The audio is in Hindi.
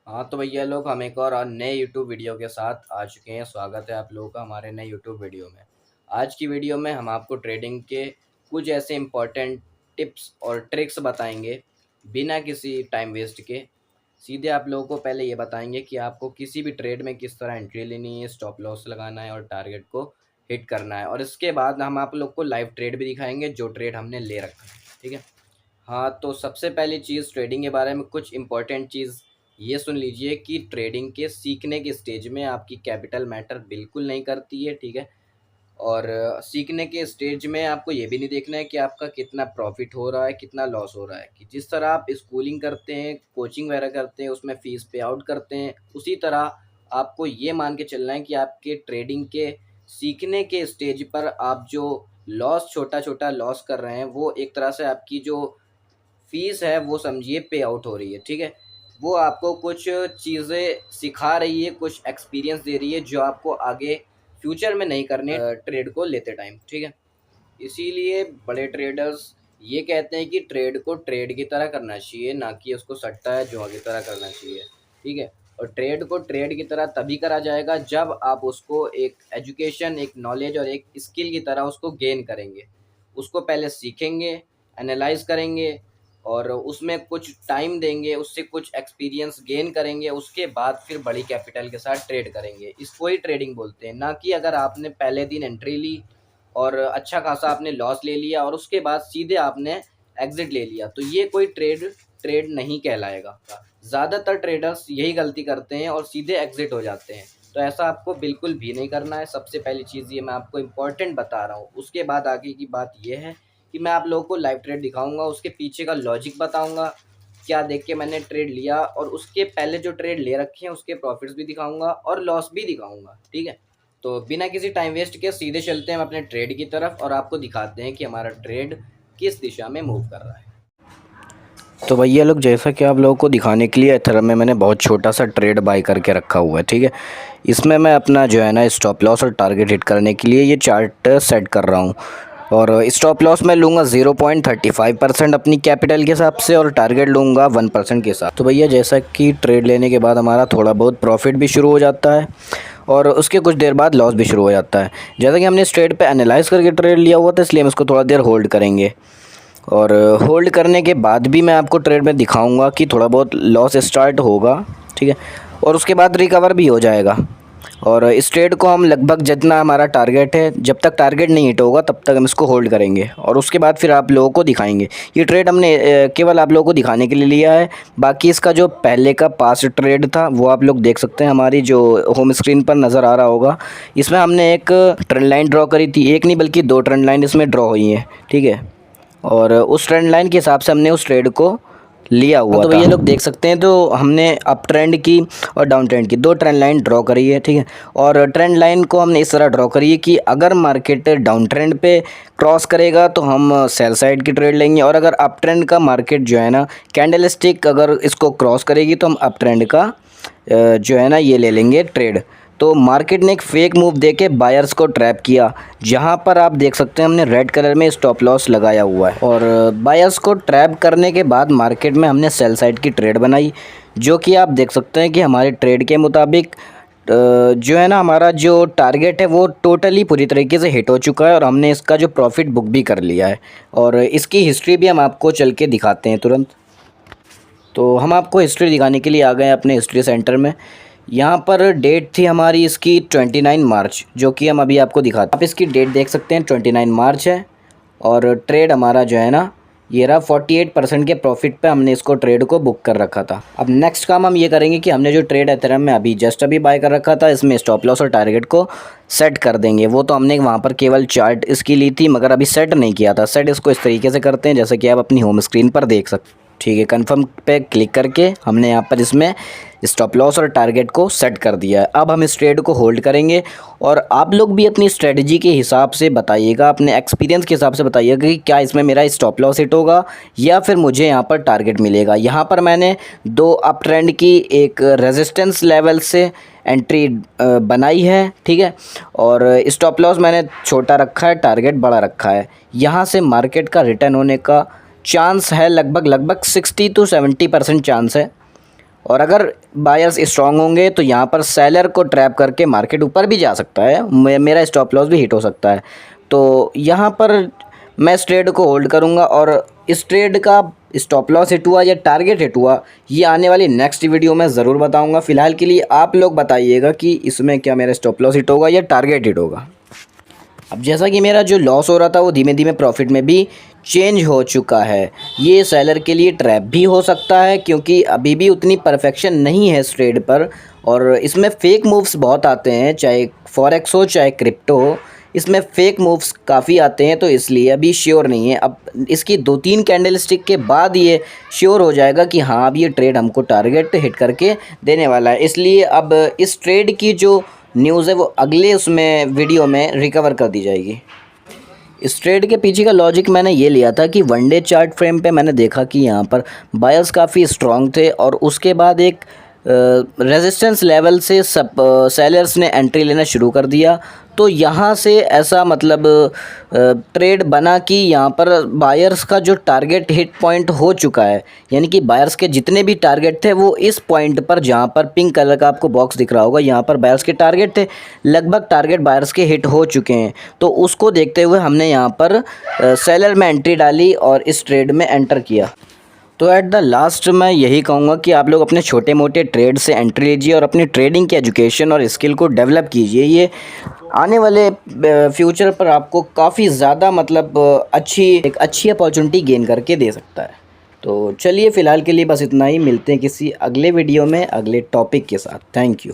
हाँ तो भैया लोग हम एक और नए यूट्यूब वीडियो के साथ आ चुके हैं। स्वागत है आप लोगों का हमारे नए यूट्यूब वीडियो में। आज की वीडियो में हम आपको ट्रेडिंग के कुछ ऐसे इम्पोर्टेंट टिप्स और ट्रिक्स बताएंगे बिना किसी टाइम वेस्ट के। सीधे आप लोगों को पहले ये बताएंगे कि आपको किसी भी ट्रेड में किस तरह एंट्री लेनी है, स्टॉप लॉस लगाना है और टारगेट को हिट करना है। और इसके बाद हम आप लोग को लाइव ट्रेड भी दिखाएंगे जो ट्रेड हमने ले रखा है। ठीक है। हाँ तो सबसे पहली चीज़ ट्रेडिंग के बारे में कुछ इम्पोर्टेंट चीज़ ये सुन लीजिए कि ट्रेडिंग के सीखने के स्टेज में आपकी कैपिटल मैटर बिल्कुल नहीं करती है। ठीक है। और सीखने के स्टेज में आपको ये भी नहीं देखना है कि आपका कितना प्रॉफिट हो रहा है कितना लॉस हो रहा है। कि जिस तरह आप स्कूलिंग करते हैं, कोचिंग वगैरह करते हैं, उसमें फ़ीस पे आउट करते हैं, उसी तरह आपको ये मान के चलना है कि आपके ट्रेडिंग के सीखने के स्टेज पर आप जो लॉस छोटा छोटा लॉस कर रहे हैं वो एक तरह से आपकी जो फीस है वो समझिए पे आउट हो रही है। ठीक है। वो आपको कुछ चीज़ें सिखा रही है, कुछ एक्सपीरियंस दे रही है जो आपको आगे फ्यूचर में नहीं करने ट्रेड को लेते टाइम। ठीक है। इसीलिए बड़े ट्रेडर्स ये कहते हैं कि ट्रेड को ट्रेड की तरह करना चाहिए, ना कि उसको सट्टा है जुआ की तरह करना चाहिए। ठीक है। और ट्रेड को ट्रेड की तरह तभी करा जाएगा जब आप उसको एक एजुकेशन, एक नॉलेज और एक स्किल की तरह उसको गेन करेंगे। उसको पहले सीखेंगे, एनालाइज करेंगे और उसमें कुछ टाइम देंगे, उससे कुछ एक्सपीरियंस गेन करेंगे, उसके बाद फिर बड़ी कैपिटल के साथ ट्रेड करेंगे। इसको ही ट्रेडिंग बोलते हैं। ना कि अगर आपने पहले दिन एंट्री ली और अच्छा खासा आपने लॉस ले लिया और उसके बाद सीधे आपने एग्जिट ले लिया, तो ये कोई ट्रेड नहीं कहलाएगा। ज़्यादातर ट्रेडर्स यही गलती करते हैं और सीधे एग्जिट हो जाते हैं। तो ऐसा आपको बिल्कुल भी नहीं करना है। सबसे पहली चीज़ ये मैं आपको इम्पोर्टेंट बता रहा हूँ। उसके बाद आगे की बात ये है कि मैं आप लोगों को लाइव ट्रेड दिखाऊंगा, उसके पीछे का लॉजिक बताऊंगा, क्या देख के मैंने ट्रेड लिया, और उसके पहले जो ट्रेड ले रखे हैं उसके प्रॉफिट्स भी दिखाऊंगा और लॉस भी दिखाऊंगा। ठीक है। तो बिना किसी टाइम वेस्ट के सीधे चलते हैं हम अपने ट्रेड की तरफ और आपको दिखाते हैं कि हमारा ट्रेड किस दिशा में मूव कर रहा है। तो भैया लोग, जैसा कि आप लोगों को दिखाने के लिए एथेरियम में मैंने बहुत छोटा सा ट्रेड बाय करके रखा हुआ है। ठीक है। इसमें मैं अपना जो है ना स्टॉप लॉस और टारगेट हिट करने के लिए ये चार्ट सेट कर रहा हूँ। और स्टॉप लॉस मैं लूँगा 0.35% अपनी कैपिटल के हिसाब से और टारगेट लूँगा 1% के साथ। तो भैया, जैसा कि ट्रेड लेने के बाद हमारा थोड़ा बहुत प्रॉफिट भी शुरू हो जाता है और उसके कुछ देर बाद लॉस भी शुरू हो जाता है। जैसा कि हमने इस ट्रेड पे एनालाइज करके ट्रेड लिया हुआ था, इसलिए हम इसको थोड़ा देर होल्ड करेंगे। और होल्ड करने के बाद भी मैं आपको ट्रेड में दिखाऊंगा कि थोड़ा बहुत लॉस स्टार्ट होगा। ठीक है। और उसके बाद रिकवर भी हो जाएगा। और इस ट्रेड को हम लगभग जितना हमारा टारगेट है, जब तक टारगेट नहीं हिट होगा तब तक हम इसको होल्ड करेंगे और उसके बाद फिर आप लोगों को दिखाएंगे। ये ट्रेड हमने केवल आप लोगों को दिखाने के लिए लिया है। बाकी इसका जो पहले का पास्ट ट्रेड था वो आप लोग देख सकते हैं, हमारी जो होम स्क्रीन पर नज़र आ रहा होगा। इसमें हमने एक ट्रेंड लाइन ड्रॉ करी थी, एक नहीं बल्कि 2 ट्रेंड लाइन इसमें ड्रॉ हुई हैं। ठीक है। और उस ट्रेंड लाइन के हिसाब से हमने उस ट्रेड को लिया हुआ तो भैया लोग देख सकते हैं, तो हमने अप ट्रेंड की और डाउन ट्रेंड की 2 ट्रेंड लाइन ड्रॉ करी है। ठीक है। और ट्रेंड लाइन को हमने इस तरह ड्रॉ करी है कि अगर मार्केट डाउन ट्रेंड पे क्रॉस करेगा तो हम सेल साइड की ट्रेड लेंगे, और अगर अप ट्रेंड का मार्केट जो है ना कैंडल स्टिक अगर इसको क्रॉस करेगी तो हम अप ट्रेंड का जो है ना ये ले लेंगे ट्रेड। तो मार्केट ने एक फेक मूव देके बायर्स को ट्रैप किया, जहां पर आप देख सकते हैं हमने रेड कलर में स्टॉप लॉस लगाया हुआ है। और बायर्स को ट्रैप करने के बाद मार्केट में हमने सेल साइड की ट्रेड बनाई, जो कि आप देख सकते हैं कि हमारे ट्रेड के मुताबिक जो है ना हमारा जो टारगेट है वो टोटली पूरी तरीके से हिट हो चुका है और हमने इसका जो प्रॉफिट बुक भी कर लिया है। और इसकी हिस्ट्री भी हम आपको चल के दिखाते हैं तुरंत। तो हम आपको हिस्ट्री दिखाने के लिए आ गए हैं अपने हिस्ट्री सेंटर में। यहाँ पर डेट थी हमारी इसकी 29 मार्च, जो कि हम अभी आपको दिखाते हैं। आप इसकी डेट देख सकते हैं, 29 मार्च है। और ट्रेड हमारा जो है ना ये रहा 48% के प्रॉफिट पे हमने इसको ट्रेड को बुक कर रखा था। अब नेक्स्ट काम हम ये करेंगे कि हमने जो ट्रेड एथेरियम में अभी बाय कर रखा था, इसमें स्टॉप लॉस और टारगेट को सेट कर देंगे। वो तो हमने वहाँ पर केवल चार्ट इसकी ली थी, मगर अभी सेट नहीं किया था। सेट इसको इस तरीके से करते हैं जैसे कि आप अपनी होम स्क्रीन पर देख सकते हैं। ठीक है। कंफर्म पे क्लिक करके हमने यहाँ पर इसमें स्टॉप लॉस और टारगेट को सेट कर दिया है। अब हम इस ट्रेड को होल्ड करेंगे और आप लोग भी अपनी स्ट्रेटजी के हिसाब से बताइएगा, अपने एक्सपीरियंस के हिसाब से बताइएगा कि क्या इसमें मेरा स्टॉप लॉस हिट होगा या फिर मुझे यहाँ पर टारगेट मिलेगा। यहाँ पर मैंने 2 अप ट्रेंड की एक रेजिस्टेंस लेवल से एंट्री बनाई है। ठीक है। और स्टॉप लॉस मैंने छोटा रखा है, टारगेट बड़ा रखा है। यहाँ से मार्केट का रिटर्न होने का चांस है लगभग 60 to 70% चांस है। और अगर बायर्स स्ट्रांग होंगे तो यहाँ पर सेलर को ट्रैप करके मार्केट ऊपर भी जा सकता है, मेरा स्टॉप लॉस भी हिट हो सकता है। तो यहाँ पर मैं इस ट्रेड को होल्ड करूँगा, और इस ट्रेड का स्टॉप लॉस हिट हुआ या टारगेट हिट हुआ ये आने वाली नेक्स्ट वीडियो में ज़रूर बताऊँगा। फ़िलहाल के लिए आप लोग बताइएगा कि इसमें क्या मेरा स्टॉप लॉस हिट होगा या टारगेट हिट होगा। अब जैसा कि मेरा जो लॉस हो रहा था वो धीमे धीमे प्रॉफिट में भी चेंज हो चुका है। ये सेलर के लिए ट्रैप भी हो सकता है, क्योंकि अभी भी उतनी परफेक्शन नहीं है इस ट्रेड पर, और इसमें फ़ेक मूव्स बहुत आते हैं, चाहे फॉरेक्स हो चाहे क्रिप्टो हो, इसमें फ़ेक मूव्स काफ़ी आते हैं। तो इसलिए अभी श्योर नहीं है। अब इसकी 2-3 कैंडल स्टिक के बाद ये श्योर हो जाएगा कि हाँ अब ये ट्रेड हमको टारगेट हिट करके देने वाला है। इसलिए अब इस ट्रेड की जो न्यूज़ है वो अगले उसमें वीडियो में रिकवर कर दी जाएगी। इस ट्रेड के पीछे का लॉजिक मैंने ये लिया था कि वन डे चार्ट फ्रेम पे मैंने देखा कि यहाँ पर बायर्स काफ़ी स्ट्रॉन्ग थे, और उसके बाद एक रेजिस्टेंस लेवल से सब सेलर्स ने एंट्री लेना शुरू कर दिया। तो यहाँ से ऐसा मतलब ट्रेड बना कि यहाँ पर बायर्स का जो टारगेट हिट पॉइंट हो चुका है, यानी कि बायर्स के जितने भी टारगेट थे वो इस पॉइंट पर, जहाँ पर पिंक कलर का आपको बॉक्स दिख रहा होगा, यहाँ पर बायर्स के टारगेट थे, लगभग टारगेट बायर्स के हिट हो चुके हैं। तो उसको देखते हुए हमने यहाँ पर सेलर में एंट्री डाली और इस ट्रेड में एंटर किया। तो एट द लास्ट मैं यही कहूँगा कि आप लोग अपने छोटे मोटे ट्रेड से एंट्री लीजिए और अपनी ट्रेडिंग की एजुकेशन और स्किल को डेवलप कीजिए। ये आने वाले फ्यूचर पर आपको काफ़ी ज़्यादा मतलब एक अच्छी अपॉर्चुनिटी गेन करके दे सकता है। तो चलिए फ़िलहाल के लिए बस इतना ही, मिलते हैं किसी अगले वीडियो में अगले टॉपिक के साथ। Thank you.